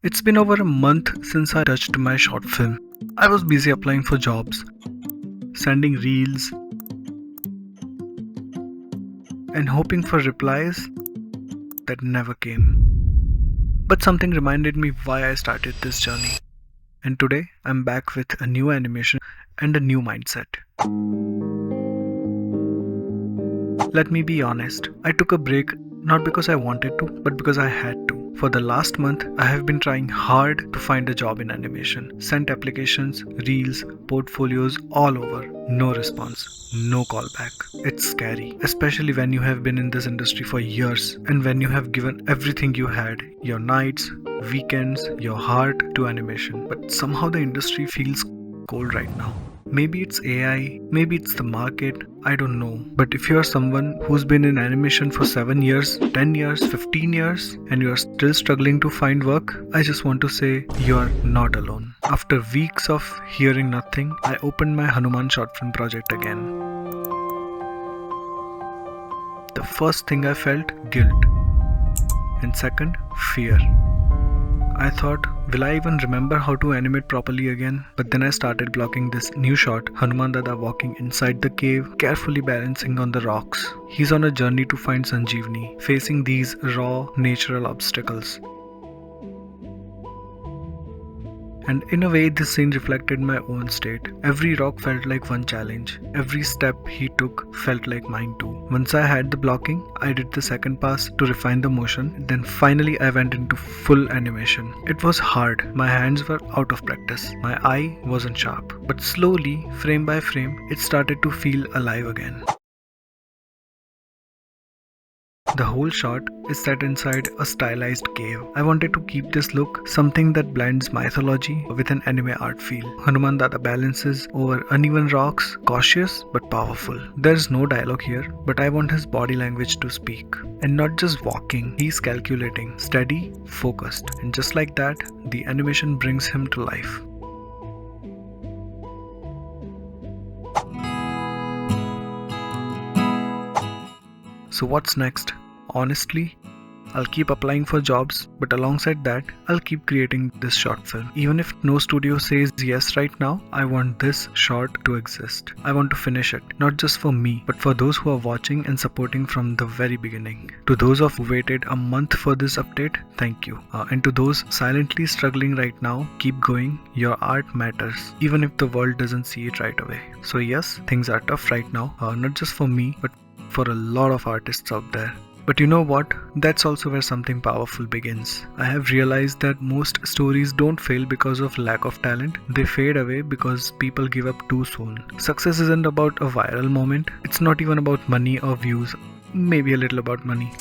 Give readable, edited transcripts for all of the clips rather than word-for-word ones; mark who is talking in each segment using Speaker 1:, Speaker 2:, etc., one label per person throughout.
Speaker 1: It's been over a month since I touched my short film. I was busy applying for jobs, sending reels, and hoping for replies that never came. But something reminded me why I started this journey. And today I'm back with a new animation and a new mindset. Let me be honest, I took a break not because I wanted to, but because I had to. For the last month, I have been trying hard to find a job in animation. Sent applications, reels, portfolios all over. No response, no callback. It's scary, especially when you have been in this industry for years and when you have given everything you had, your nights, weekends, your heart to animation. But somehow the industry feels cold right now. Maybe it's AI, maybe it's the market, I don't know. But if you're someone who's been in animation for 7 years, 10 years, 15 years, and you're still struggling to find work, I just want to say you're not alone. After weeks of hearing nothing, I opened my Hanuman short film project again. The first thing I felt guilt, and second, fear. I thought, will I even remember how to animate properly again? But then I started blocking this new shot, Hanuman Dada walking inside the cave, carefully balancing on the rocks. He's on a journey to find Sanjivani, facing these raw, natural obstacles. And in a way, this scene reflected my own state. Every rock felt like one challenge. Every step he took felt like mine too. Once I had the blocking, I did the second pass to refine the motion. Then finally I went into full animation. It was hard. My hands were out of practice. My eye wasn't sharp. But slowly, frame by frame, it started to feel alive again. The whole shot is set inside a stylized cave. I wanted to keep this look something that blends mythology with an anime art feel. Hanuman Dada balances over uneven rocks, cautious but powerful. There's no dialogue here, but I want his body language to speak. And not just walking, he's calculating, steady, focused. And just like that, the animation brings him to life. So what's next? Honestly, I'll keep applying for jobs, but alongside that, I'll keep creating this short film. Even if no studio says yes right now, I want this short to exist. I want to finish it, not just for me, but for those who are watching and supporting from the very beginning. To those who have waited a month for this update, thank you. And to those silently struggling right now, keep going. Your art matters, even if the world doesn't see it right away. So yes, things are tough right now, not just for me, but for a lot of artists out there. But you know what? That's also where something powerful begins. I have realized that most stories don't fail because of lack of talent. They fade away because people give up too soon. Success isn't about a viral moment. It's not even about money or views. Maybe a little about money.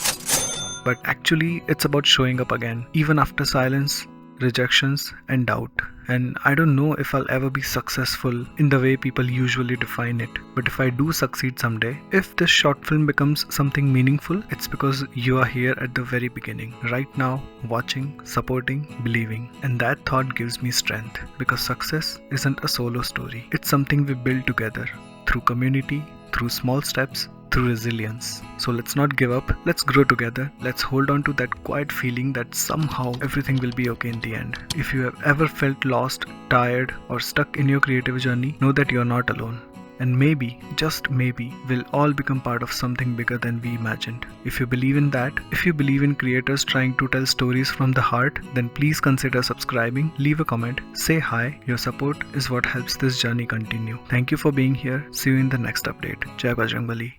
Speaker 1: But actually, it's about showing up again, even after silence, rejections, and doubt. And I don't know if I'll ever be successful in the way people usually define it. But if I do succeed someday, if this short film becomes something meaningful, it's because you are here at the very beginning, right now, watching, supporting, believing. And that thought gives me strength, because success isn't a solo story. It's something we build together, through community, through small steps, through resilience. So let's not give up, let's grow together, let's hold on to that quiet feeling that somehow everything will be okay in the end. If you have ever felt lost, tired, or stuck in your creative journey, know that you're not alone. And maybe, just maybe, we'll all become part of something bigger than we imagined. If you believe in that, if you believe in creators trying to tell stories from the heart, then please consider subscribing, leave a comment, say hi. Your support is what helps this journey continue. Thank you for being here. See you in the next update. Jai Bajrangbali.